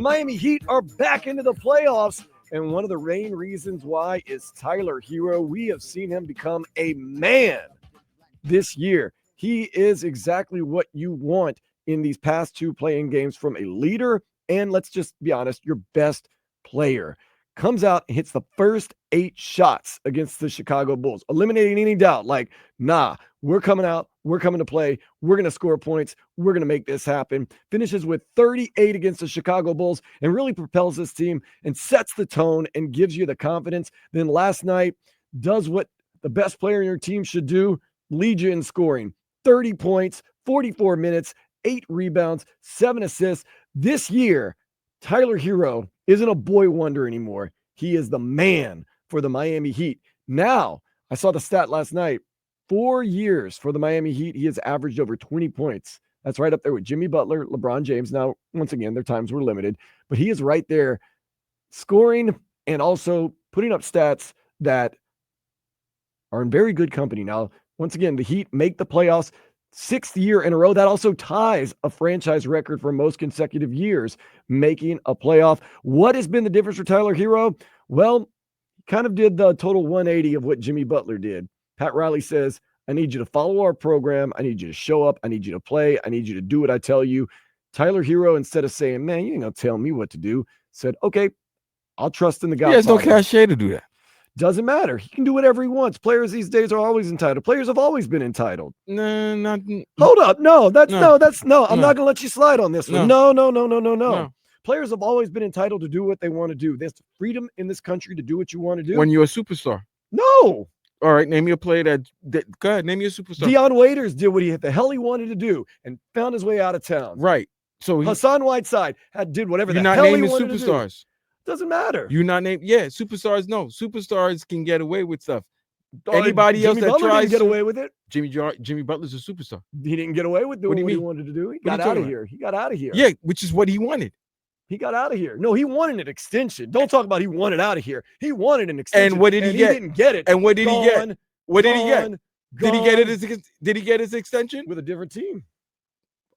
The Miami Heat are back into the playoffs. And one of the main reasons why is Tyler Herro. We have seen him become a man this year. He is exactly what you want in these past two playing games from a leader and, let's just be honest, your best player. Comes out and hits the first 8 shots against the Chicago Bulls, eliminating any doubt. Like, nah, we're coming out. We're coming to play. We're going to score points. We're going to make this happen. Finishes with 38 against the Chicago Bulls and really propels this team and sets the tone and gives you the confidence. Then last night does what the best player in your team should do, lead you in scoring. 30 points, 44 minutes, 8 rebounds, 7 assists. This year, Tyler Herro isn't a boy wonder anymore. He is the man for the Miami Heat. Now, I saw the stat last night. 4 years for the Miami Heat, he has averaged over 20 points. That's right up there with Jimmy Butler, LeBron James. Now, once again, their times were limited, but he is right there scoring and also putting up stats that are in very good company. Now, once again, the Heat make the playoffs 6th year in a row. That also ties a franchise record for most consecutive years making a playoff. What has been the difference for Tyler Herro? Well, kind of did the total 180 of what Jimmy Butler did. Pat Riley says, I need you to follow our program. I need you to show up. I need you to play. I need you to do what I tell you. Tyler Herro, instead of saying, man, you ain't going to tell me what to do, said, okay, I'll trust in the God. He has no cachet to do that. Doesn't matter. He can do whatever he wants. Players these days are always entitled. Players have always been entitled. No, not. Hold up. No. I'm No. not going to let you slide on this one. No. Players have always been entitled to do what they want to do. There's freedom in this country to do what you want to do. When you're a superstar. No. All right, name me a player that go ahead, name me a superstar. Deion Waiters did what the hell he wanted to do and found his way out of town. Right. So Hassan Whiteside did whatever the hell he wanted to do. You're not naming superstars. Doesn't matter. You're not naming. Yeah, superstars. No, superstars can get away with stuff. Anybody else that tries to get away with it? Jimmy Butler's a superstar. He didn't get away with doing what he wanted to do. He got out of here. He got out of here. Yeah, which is what he wanted. He got out of here. No, he wanted an extension. Don't talk about he wanted out of here. He wanted an extension. And what did he get? He didn't get it. And what did he get? What did he get? Did he get it? Did he get his extension with a different team?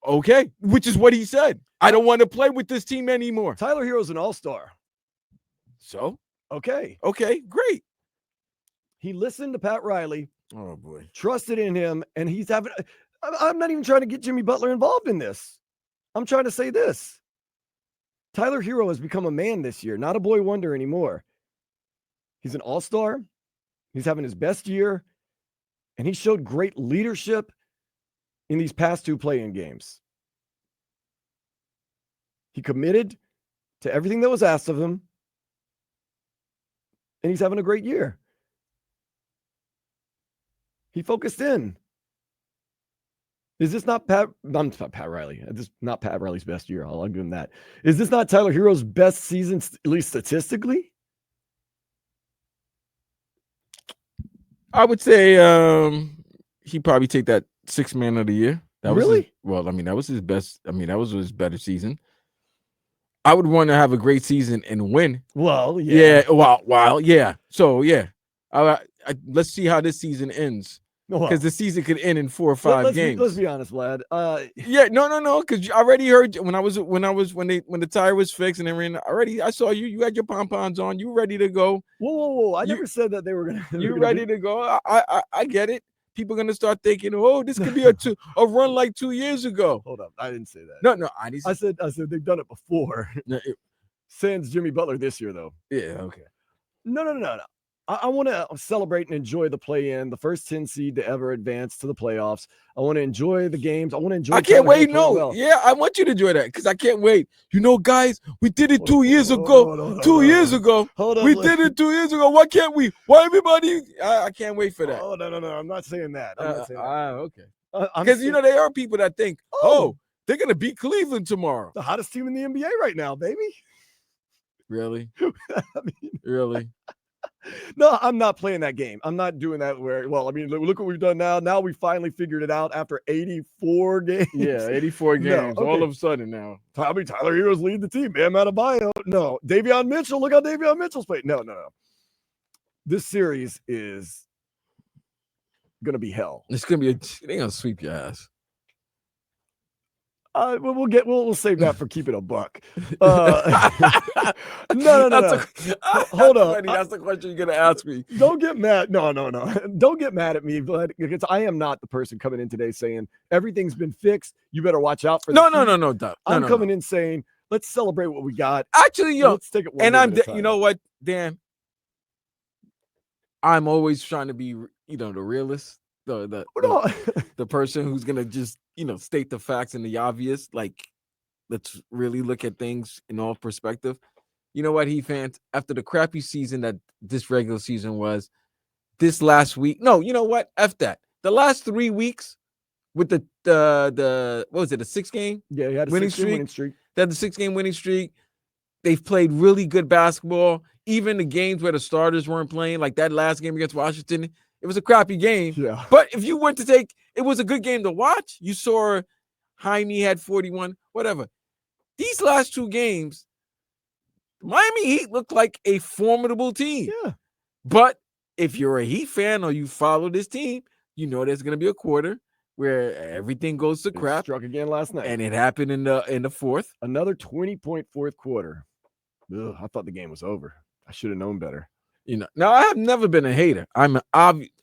Okay, which is what he said. I don't want to play with this team anymore. Tyler Herro's an all-star. So? Okay, great. He listened to Pat Riley. Oh, boy. Trusted in him, and he's having – I'm not even trying to get Jimmy Butler involved in this. I'm trying to say this. Tyler Herro has become a man this year, not a boy wonder anymore. He's an all-star. He's having his best year, and he showed great leadership in these past 2 play-in games. He committed to everything that was asked of him, and he's having a great year. He focused in. Is this not Pat Riley? This is not Pat Riley's best year. I'll give him that. Is this not Tyler Herro's best season, at least statistically? I would say he'd probably take that 6th man of the year. That was that was his best. That was his better season. I would want to have a great season and win. Well, yeah. Yeah. So, yeah. Let's see how this season ends. Because the season could end in 4 or 5 games. Let's be honest, Vlad. No. Because I already heard when the tire was fixed and everything. I saw you. You had your pom-poms on. You ready to go? Whoa! I never said that they were gonna. You ready to go? I get it. People are gonna start thinking, oh, this could be a run like 2 years ago. Hold up, I didn't say that. No, I said they've done it before. Sans Jimmy Butler this year, though. Yeah. Okay. No. I want to celebrate and enjoy the play-in, the first 10 seed to ever advance to the playoffs. I want to enjoy the games. I want to enjoy. I can't wait. Yeah, I want you to enjoy that because I can't wait. Guys, we did it 2 years ago. 2 years ago. We did it 2 years ago. Why can't we? Why everybody? I can't wait for that. Oh, no. I'm not saying that. Okay. Because, there are people that think, they're going to beat Cleveland tomorrow. The hottest team in the NBA right now, baby. Really? Really? No, I'm not playing that game. I'm not doing that look what we've done now. Now we finally figured it out after 84 games. Yeah, 84 games. No, all of a sudden now. Tyler Herro's leading the team. Bam Adebayo. No. Davion Mitchell. Look how Davion Mitchell's playing. No. This series is going to be hell. It's going to be they're going to sweep your ass. We'll save that for keeping a buck. No. Hold on. That's the question you're gonna ask me. Don't get mad. No. Don't get mad at me, but because I am not the person coming in today saying everything's been fixed. You better watch out for. No. I'm coming in saying let's celebrate what we got. Actually, yo, let's take it one and day at a time. you know what, Dan? I'm always trying to be, the realist, the person who's gonna just, state the facts and the obvious. Like, let's really look at things in all perspective. You know what, Heat fans? After the crappy season that this regular season was, this last week. No, you know what? F that. The last 3 weeks with the what was it? A 6-game? Yeah, he had a winning streak. They had the 6-game winning streak. They've played really good basketball. Even the games where the starters weren't playing, like that last game against Washington, it was a crappy game. Yeah. But if you went to it was a good game to watch. You saw Jaime had 41, whatever. These last 2 games, Miami Heat looked like a formidable team. Yeah. But if you're a Heat fan or you follow this team, you know there's going to be a quarter where everything goes to crap. Struck again last night. And it happened in the fourth. Another 20-point fourth quarter. Ugh, I thought the game was over. I should have known better. Now I have never been a hater. I've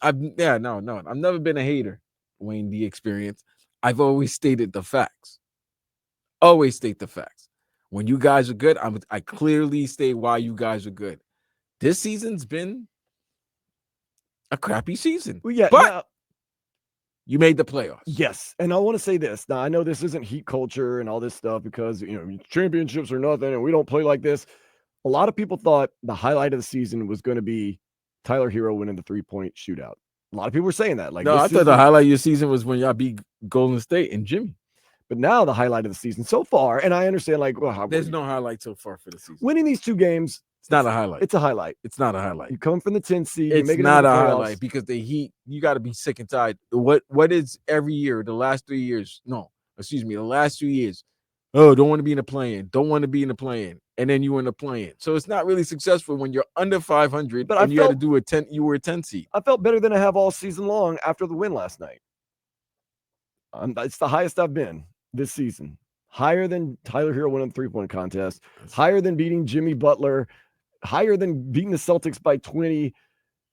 never been a hater, Wayne, the experience. I've always stated the facts. Always state the facts. When you guys are good, I clearly state why you guys are good. This season's been a crappy season. Well, yeah, but you made the playoffs. Yes. And I want to say this. Now, I know this isn't Heat culture and all this stuff because, championships are nothing and we don't play like this. A lot of people thought the highlight of the season was going to be Tyler Herro winning the 3-point shootout. A lot of people were saying that. No, I thought the highlight of your season was when y'all beat Golden State and Jimmy. But now the highlight of the season so far, and I understand, there's no highlight so far for the season. Winning these 2 games, it's not a highlight. It's a highlight. It's not a highlight. You come from the 10th seed. It's not a highlight because the Heat, you got to be sick and tired. What is every year, the last 3 years? No, excuse me, the last 2 years. Oh, don't want to be in the play-in. Don't want to be in the play-in. And then you in the play-in. So it's not really successful when you're under 500, but you had to do you were a 10 seed. I felt better than I have all season long after the win last night. It's the highest I've been this season. Higher than Tyler Herro winning the 3-point contest. Higher than beating Jimmy Butler. Higher than beating the Celtics by 20.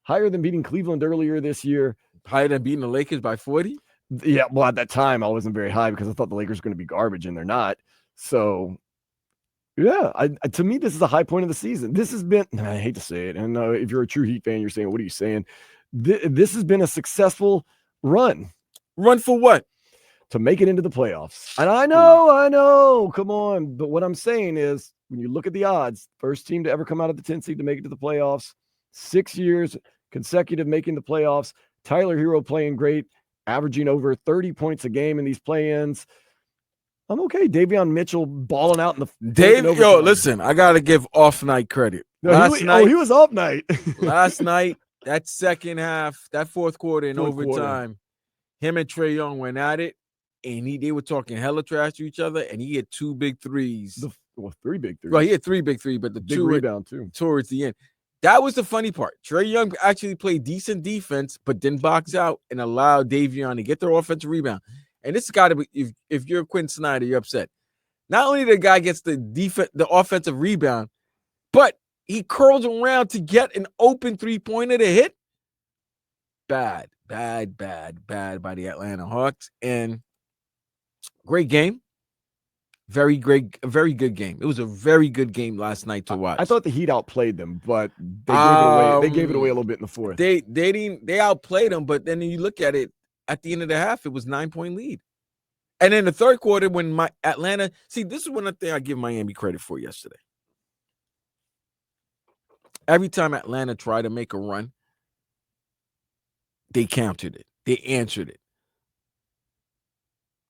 Higher than beating Cleveland earlier this year. Higher than beating the Lakers by 40? Yeah, well, at that time, I wasn't very high because I thought the Lakers were going to be garbage, and they're not. So, yeah, to me, this is a high point of the season. This has been, I hate to say it, and if you're a true Heat fan, you're saying, what are you saying? This has been a successful run. Run for what? To make it into the playoffs. And I know, come on. But what I'm saying is, when you look at the odds, first team to ever come out of the 10th seed to make it to the playoffs, 6 years consecutive making the playoffs, Tyler Herro playing great, averaging over 30 points a game in these play-ins. I'm okay. Davion Mitchell balling out in the listen, I gotta give off night credit. He was off night. Last night, that second half, that fourth quarter in overtime, him and Trae Young went at it, and they were talking hella trash to each other, and he had 2 big threes. 3 big threes. Well, he had 3 big threes, but the big 2 rebound too towards the end. That was the funny part. Trae Young actually played decent defense, but didn't box out and allowed Davion to get their offensive rebound. And this has got to be, if you're Quinn Snyder, you're upset. Not only the guy gets the offensive rebound, but he curls around to get an open 3-pointer to hit. Bad by the Atlanta Hawks. And great game. Very good game. It was a very good game last night to watch. I thought the Heat outplayed them, but they gave it away. They gave it away a little bit in the fourth. They outplayed them, but then you look at it at the end of the half, it was 9-point lead. And in the third quarter, when Atlanta, this is one thing I give Miami credit for yesterday. Every time Atlanta tried to make a run, they countered it. They answered it.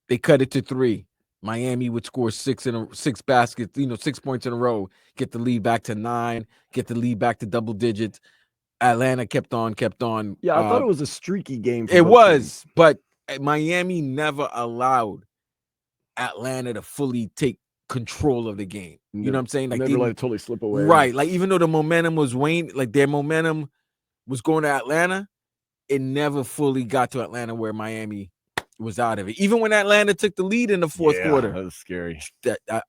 They cut it to 3. Miami would score 6 baskets, 6 points in a row, get the lead back to 9, get the lead back to double digits. Atlanta kept on. Yeah, I thought it was a streaky game. It was, but Miami never allowed Atlanta to fully take control of the game. You know what I'm saying? Like, never let it totally slip away. Right. Like, even though the momentum was waning, like their momentum was going to Atlanta, it never fully got to Atlanta where Miami was out of it. Even when Atlanta took the lead in the fourth quarter, that was scary.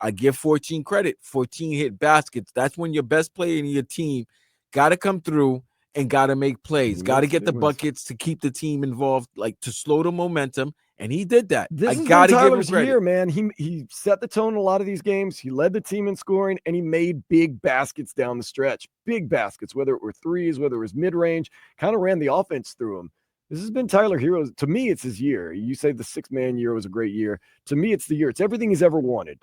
I give 14 credit. 14 hit baskets. That's when your best player in your team got to come through and got to make plays. Got to get the buckets to keep the team involved, like to slow the momentum. And he did that. This I is got to give him Tyler's credit. year, man. He set the tone in a lot of these games. He led the team in scoring, and he made big baskets down the stretch. Big baskets, whether it were threes, whether it was mid-range, kind of ran the offense through him. This has been Tyler Herro. To me, it's his year. You say the six-man year was a great year. To me, it's the year. It's everything he's ever wanted.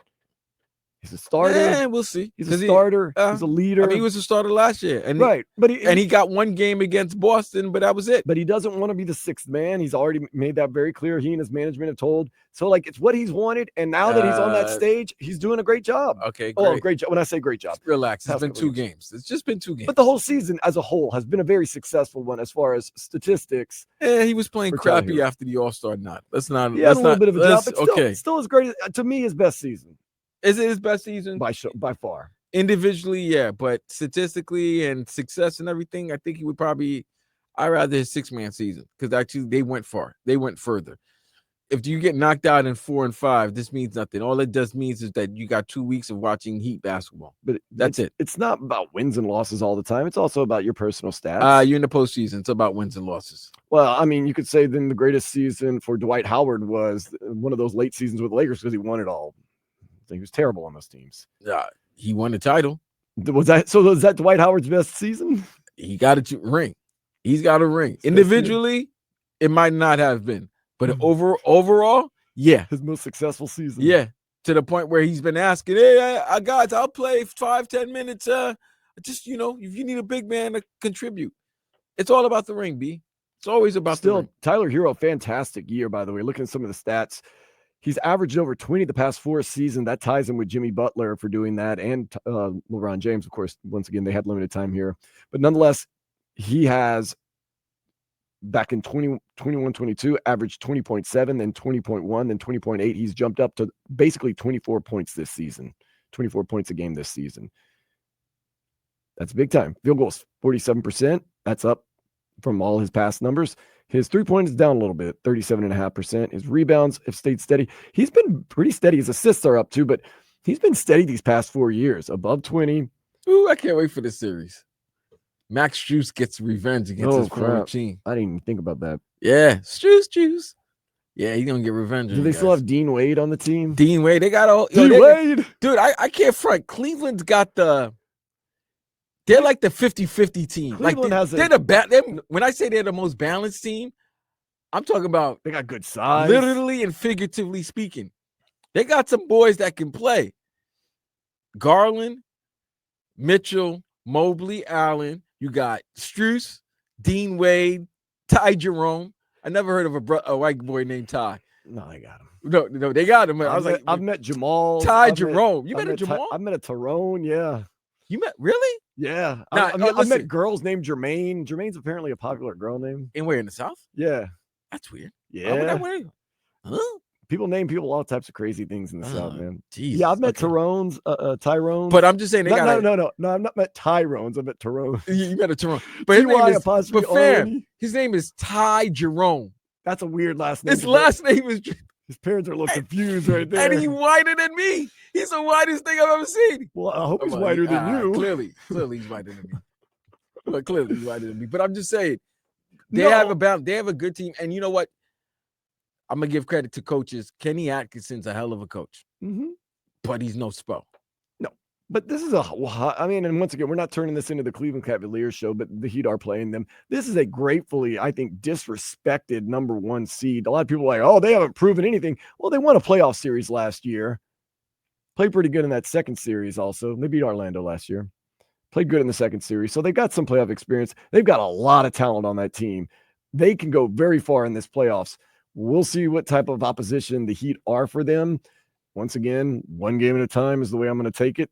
He's a starter. Yeah, we'll see. He's a starter. He's a leader. I mean, he was a starter last year, and right. But he got one game against Boston, but that was it. But he doesn't want to be the sixth man. He's already made that very clear. He and his management have told. So, like, it's what he's wanted. And now that he's on that stage, he's doing a great job. Okay, great. Oh, great job. When I say great job, relax. It's been 2 games. It's just been 2 games. But the whole season as a whole has been a very successful one as far as statistics. Yeah, he was playing crappy after the All-Star night. Let's not. Yeah, a little bit of a job. But still as great. To me, his best season. Is it his best season? By far. Individually, yeah. But statistically and success and everything, I think he would probably – I'd rather his 6-man season because actually they went far. They went further. If you get knocked out in 4 and 5, this means nothing. All it does means is that you got 2 weeks of watching Heat basketball. But that's it. It's not about wins and losses all the time. It's also about your personal stats. You're in the postseason. It's about wins and losses. Well, I mean, you could say then the greatest season for Dwight Howard was one of those late seasons with the Lakers because he won it all. He was terrible on those teams. Yeah, he won the title. Was that Dwight Howard's best season? He got a ring. He's got a ring. Individually, it might not have been, but overall, yeah, his most successful season. Yeah, to the point where he's been asking, "Hey, guys, I'll play 5-10 minutes. Just if you need a big man to contribute, it's all about the ring, B. It's always about the ring." Tyler Herro, fantastic year, by the way. Looking at some of the stats. He's averaged over 20 the past 4 seasons. That ties him with Jimmy Butler for doing that. And LeBron James, of course, once again, they had limited time here. But nonetheless, he has, back in 21-22, averaged 20.7, then 20.1, then 20.8. He's jumped up to basically 24 points this season, 24 points a game this season. That's big time. Field goals, 47%. That's up from all his past numbers. His 3-point is down a little bit, 37.5%. His rebounds have stayed steady. He's been pretty steady. His assists are up too, but he's been steady these past 4 years, above 20. Ooh, I can't wait for this series. Max Strus gets revenge against his former team. I didn't even think about that. Yeah, Strus. Yeah, he's gonna get revenge. Do they still have Dean Wade on the team? Dean Wade. They got Wade. Dude, I can't front. Cleveland's got they're like the 50-50 team. Cleveland when I say they're the most balanced team, I'm talking about they got good size. Literally and figuratively speaking. They got some boys that can play. Garland, Mitchell, Mobley, Allen. You got Strus, Dean Wade, Ty Jerome. I never heard of a white boy named Ty. No, they got him. No, they got him. I've met Jamal. Ty Jerome. You met a Jamal? I met a Tyrone, yeah. You met really? Yeah. I met girls named Jermaine. Jermaine's apparently a popular girl name. And where in the South? Yeah. That's weird. Yeah. Huh? People name people all types of crazy things in the South, man. Jesus. Yeah, I've met Tyrones. But I'm just saying No, I've not met Tyrones. I've met Tyrones. You met a Tyrone. But his name is fam. His name is Ty Jerome. That's a weird last name. His last name is. His parents are a little confused right there. And he's whiter than me. He's the whitest thing I've ever seen. Well, I hope he's whiter than you. Clearly he's whiter than me. But clearly he's whiter than me. But I'm just saying, they have a good team. And you know what? I'm gonna give credit to coaches. Kenny Atkinson's a hell of a coach, but he's no Spo. No, but this is and once again, we're not turning this into the Cleveland Cavaliers show, but the Heat are playing them. This is a gratefully, I think, disrespected number 1 seed. A lot of people are like, oh, they haven't proven anything. Well, they won a playoff series last year. Played pretty good in that second series also. They beat Orlando last year. Played good in the second series. So they've got some playoff experience. They've got a lot of talent on that team. They can go very far in this playoffs. We'll see what type of opposition the Heat are for them. Once again, 1 game at a time is the way I'm going to take it.